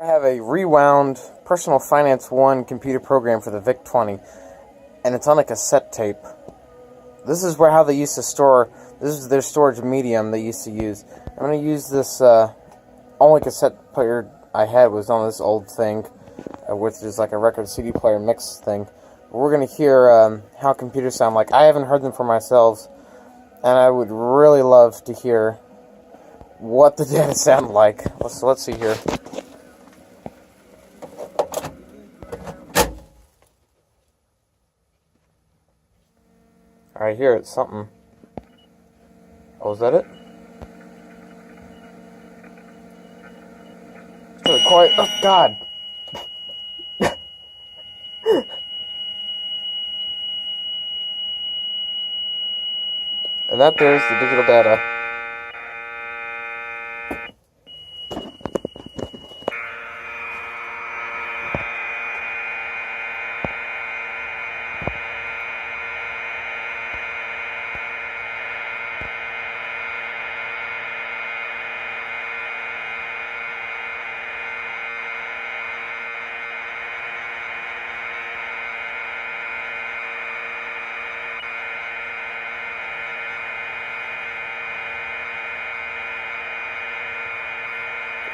I have a rewound Personal Finance 1 computer program for the VIC-20, and it's on a cassette tape. This is how they used to store, this is their storage medium they used to use. I'm going to use this, only cassette player I had was on this old thing, which is like a record CD player mix thing. We're going to hear how computers sound like. I haven't heard them for myself, and I would really love to hear what the data sound like. Let's see here. I hear it, something. Oh, is that it? It's really quiet. Oh, God! And that there's the digital data.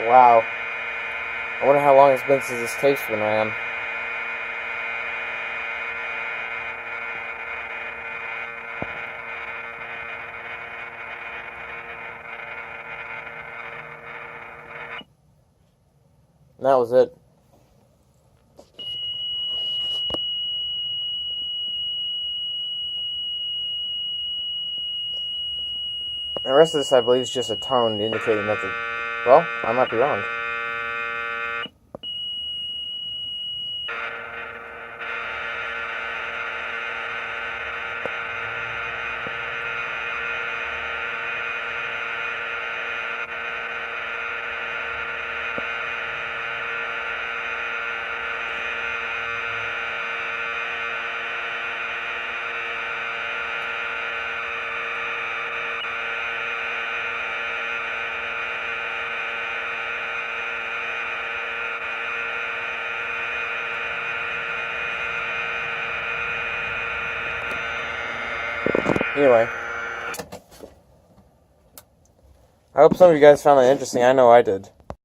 Wow. I wonder how long it's been since this tape's been ran. And that was it. The rest of this, I believe, is just a tone indicating that the... Well, I might be wrong. Anyway, I hope some of you guys found that interesting. I know I did.